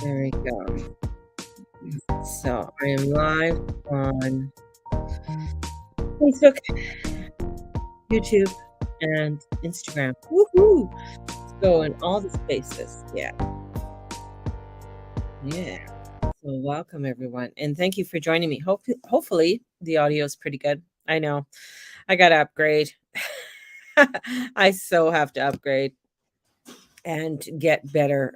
There we go. So I am live on Facebook, YouTube, and Instagram. Woohoo! So in all the spaces. Yeah. Yeah. So welcome everyone. And thank you for joining me. Hopefully the audio is pretty good. I know. I gotta upgrade. I so have to upgrade and get better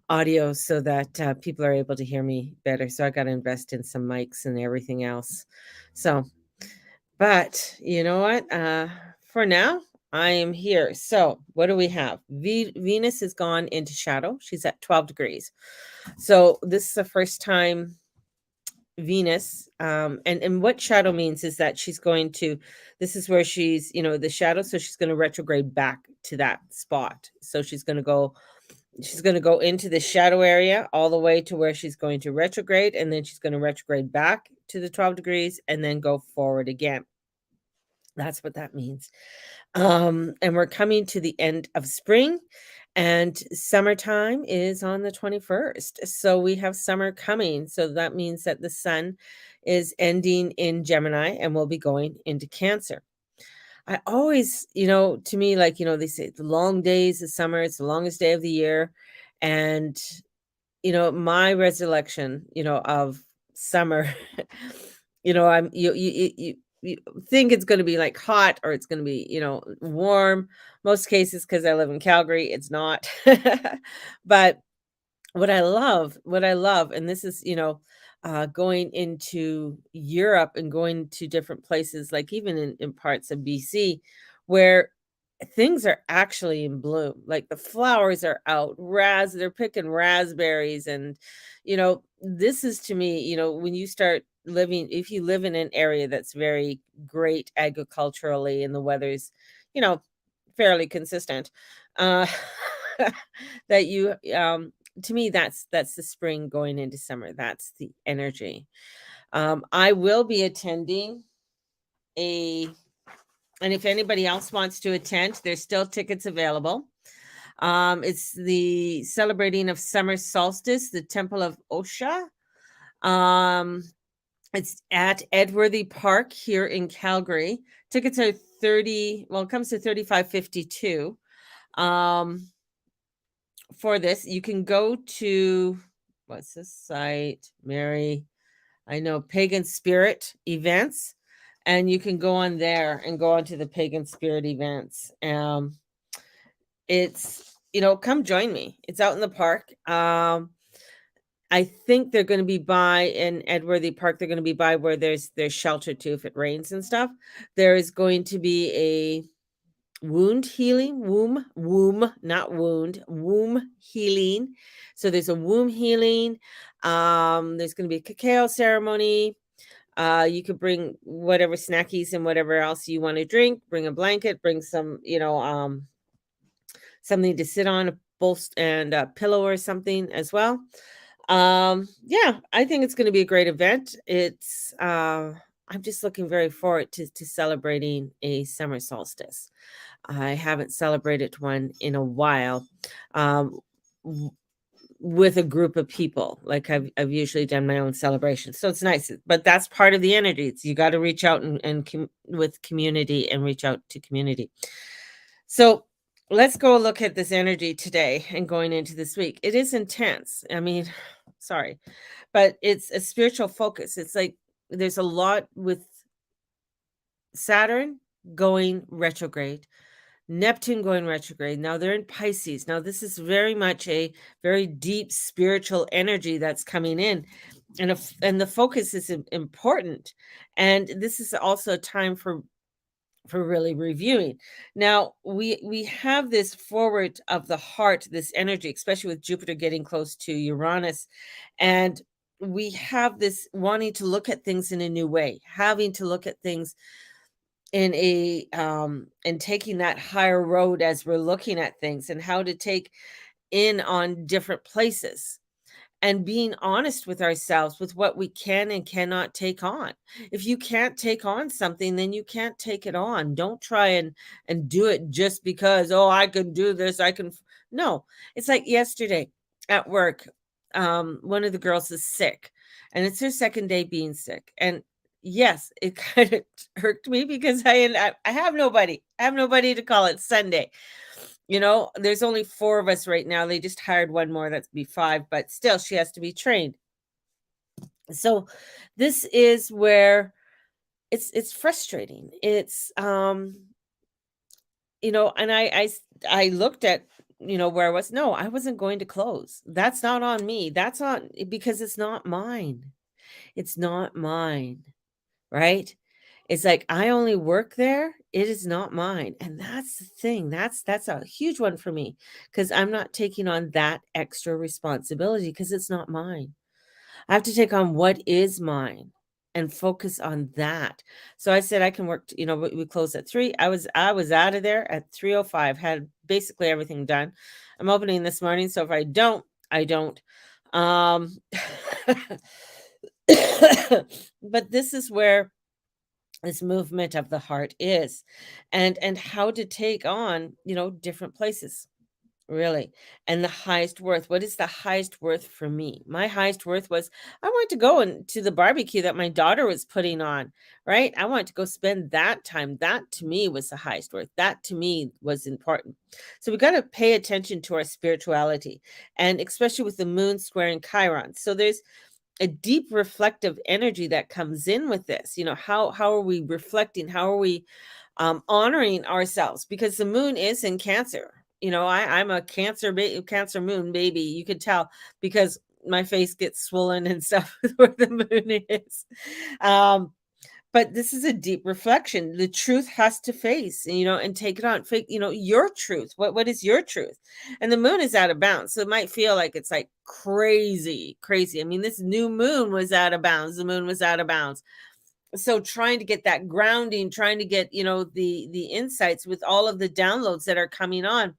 audio so that people are able to hear me better. So I got to invest in some mics and everything else. So, but you know what? For now, I am here. So, what do we have? Venus has gone into shadow. She's at 12 degrees. So, this is the first time Venus, and what shadow means is that she's going to, this is where she's, the shadow. So, she's going to retrograde back to that spot. So, she's going to go into the shadow area all the way to where she's going to retrograde, and then she's going to retrograde back to the 12 degrees and then go forward again. That's what that means. And we're coming to the end of spring, and summertime is on the 21st. So we have summer coming. So that means that the sun is ending in Gemini and will be going into Cancer. I always, to me, like, they say the long days of summer, it's the longest day of the year. And, my recollection, of summer, you think it's going to be like hot, or it's going to be, warm. Most cases, because I live in Calgary, it's not. But what I love, and this is, going into Europe and going to different places, like even in parts of BC, where things are actually in bloom. Like the flowers are out, they're picking raspberries. And, this is to me, when you start living, if you live in an area that's very great agriculturally and the weather's, you know, fairly consistent, uh, that you, to me, that's the spring going into summer. That's the energy. I will be attending a, and if anybody else wants to attend, there's still tickets available. It's the celebrating of summer solstice, the Temple of Osha. Um, it's at Edworthy Park here in Calgary. Tickets are 30, well, it comes to 35.52. For this, you can go to, what's this site? Mary, I know, Pagan Spirit Events, and you can go on there and go on to the Pagan Spirit Events. It's, come join me. It's out in the park. I think they're going to be by in Edworthy Park. They're going to be by where there's shelter too if it rains and stuff. There is going to be a not wound, womb healing. So there's a womb healing. There's going to be a cacao ceremony. You could bring whatever snackies and whatever else you want to drink. Bring a blanket. Bring some, something to sit on, a bolster and a pillow or something as well. Yeah, I think it's going to be a great event. I'm just looking very forward to celebrating a summer solstice. I haven't celebrated one in a while, w- with a group of people. Like I've usually done my own celebration, so it's nice. But that's part of the energy. You got to reach out and with community and reach out to community. So let's go look at this energy today and going into this week. It is intense. I mean, sorry, but it's a spiritual focus. It's like there's a lot with Saturn going retrograde, Neptune going retrograde. Now they're in Pisces. Now this is very much a very deep spiritual energy that's coming in. And the focus is important. And this is also a time for really reviewing. Now we have this forward of the heart, this energy, especially with Jupiter getting close to Uranus, and we have this wanting to look at things in a new way, having to look at things in a and taking that higher road as we're looking at things, and how to take in on different places, and being honest with ourselves with what we can and cannot take on. If you can't take on something, then you can't take it on. Don't try and do it just because, oh, I can do this. No, it's like yesterday at work. one of the girls is sick, and it's her second day being sick. And yes, it kind of irked me because I have nobody. I have nobody to call. It's Sunday. There's only 4 of us right now. They just hired one more. That's be 5, but still she has to be trained. So this is where it's frustrating. It's and I looked at where I was. No, I wasn't going to close. That's not on me. That's not because it's not mine. It's not mine, right? It's like I only work there. It is not mine. And that's the thing. That's a huge one for me because I'm not taking on that extra responsibility because it's not mine. I have to take on what is mine and focus on that. So I said I can work, we closed at 3. I was out of there at 3:05, had basically everything done. I'm opening this morning, so if I don't, I don't. Um but this is where this movement of the heart is, and how to take on, different places. Really. And the highest worth. What is the highest worth for me? My highest worth was I wanted to go to the barbecue that my daughter was putting on, right? I wanted to go spend that time. That to me was the highest worth. That to me was important. So we got to pay attention to our spirituality, and especially with the moon squaring Chiron. So there's a deep reflective energy that comes in with this. How are we reflecting? How are we honoring ourselves? Because the moon is in Cancer. I'm a Cancer moon baby. You could tell because my face gets swollen and stuff where the moon is. But this is a deep reflection. The truth has to face, and take it on. Your truth. What is your truth? And the moon is out of bounds. So it might feel like it's like crazy, crazy. I mean, this new moon was out of bounds. The moon was out of bounds. So trying to get that grounding, trying to get, the insights with all of the downloads that are coming on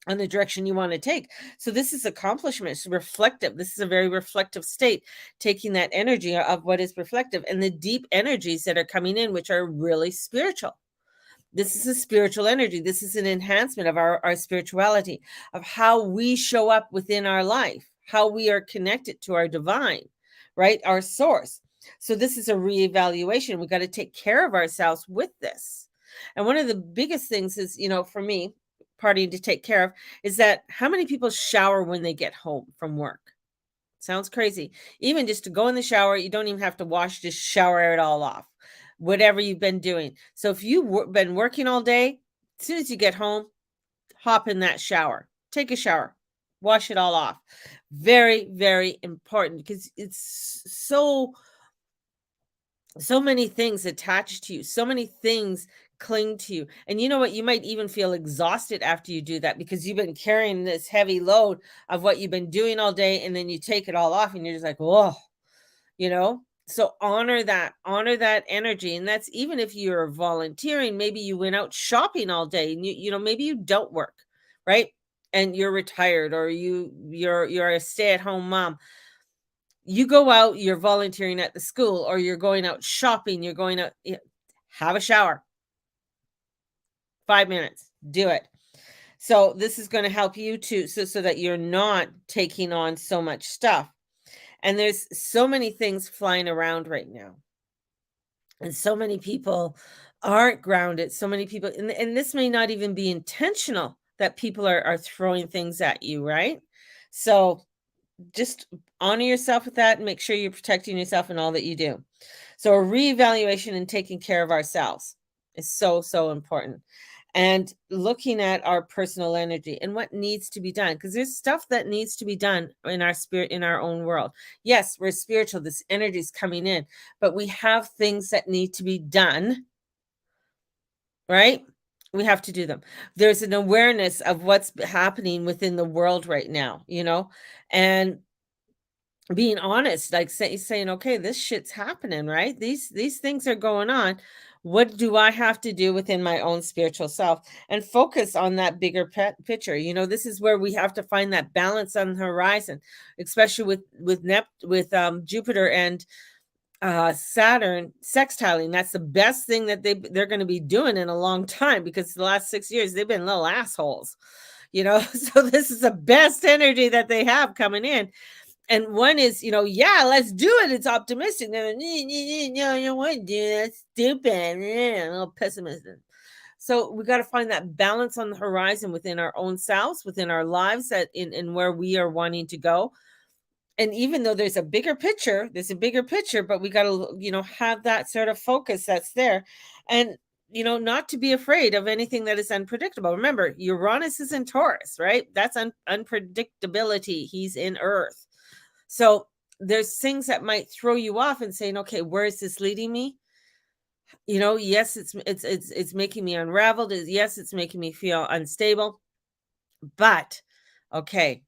the direction you want to take. So this is accomplishment. It's reflective. This is a very reflective state, taking that energy of what is reflective and the deep energies that are coming in, which are really spiritual. This is a spiritual energy. This is an enhancement of our spirituality, of how we show up within our life, how we are connected to our divine, right? Our source. So this is a reevaluation. We got to take care of ourselves with this. And one of the biggest things is, for me, party to take care of is that how many people shower when they get home from work? Sounds crazy. Even just to go in the shower, you don't even have to wash, just shower it all off, whatever you've been doing. So if you've been working all day, as soon as you get home, hop in that shower, take a shower, wash it all off. Very, very important because it's so many things attached to you, so many things cling to you. And you know what? You might even feel exhausted after you do that because you've been carrying this heavy load of what you've been doing all day. And then you take it all off and you're just like, whoa, So honor that energy. And that's even if you're volunteering, maybe you went out shopping all day and maybe you don't work, right? And you're retired or you're a stay-at-home mom. You go out, you're volunteering at the school or you're going out shopping, you're going out, have a shower. 5 minutes, do it. So this is going to help you too, so that you're not taking on so much stuff. And there's so many things flying around right now. And so many people aren't grounded. So many people, and this may not even be intentional that people are throwing things at you, right? So just honor yourself with that and make sure you're protecting yourself in all that you do. So a reevaluation and taking care of ourselves is so, so important. And looking at our personal energy and what needs to be done, because there's stuff that needs to be done in our spirit, in our own world. Yes, we're spiritual. This energy is coming in, but we have things that need to be done, right? We have to do them. There's an awareness of what's happening within the world right now, and being honest, like saying, okay, this shit's happening, right? These things are going on. What do I have to do within my own spiritual self and focus on that bigger picture? This is where we have to find that balance on the horizon, especially with Jupiter and Saturn sextiling. That's the best thing that they're going to be doing in a long time because the last 6 years they've been little assholes, so this is the best energy that they have coming in. And one is, yeah, let's do it. It's optimistic. No, you don't want to do it. That's stupid. A little pessimism. So we got to find that balance on the horizon within our own selves, within our lives, that in where we are wanting to go. And even though there's a bigger picture, but we got to, have that sort of focus that's there. And, not to be afraid of anything that is unpredictable. Remember, Uranus is in Taurus, right? That's unpredictability. He's in Earth. So there's things that might throw you off and saying, okay, where is this leading me? Yes, it's making me unraveled. Yes, it's making me feel unstable. But okay,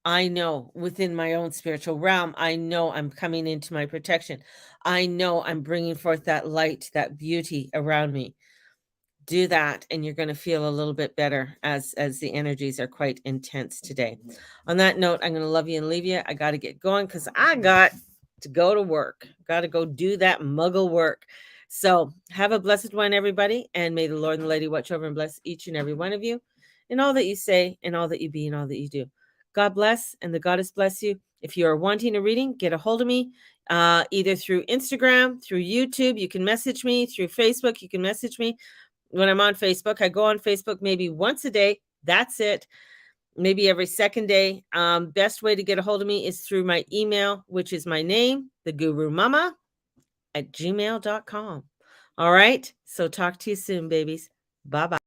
I know within my own spiritual realm, I know I'm coming into my protection. I know I'm bringing forth that light, that beauty around me. Do that, and you're going to feel a little bit better as the energies are quite intense today. On that note, I'm going to love you and leave you. I got to get going because I got to go to work. Got to go do that muggle work. So have a blessed one, everybody, and may the Lord and the Lady watch over and bless each and every one of you in all that you say, and all that you be, and all that you do. God bless, and the goddess bless you. If you are wanting a reading, get a hold of me, either through Instagram, through YouTube. You can message me through Facebook. You can message me when I'm on Facebook. I go on Facebook maybe once a day. That's it. Maybe every second day. Best way to get a hold of me is through my email, which is my name, thegurumama@gmail.com. All right. So talk to you soon, babies. Bye bye.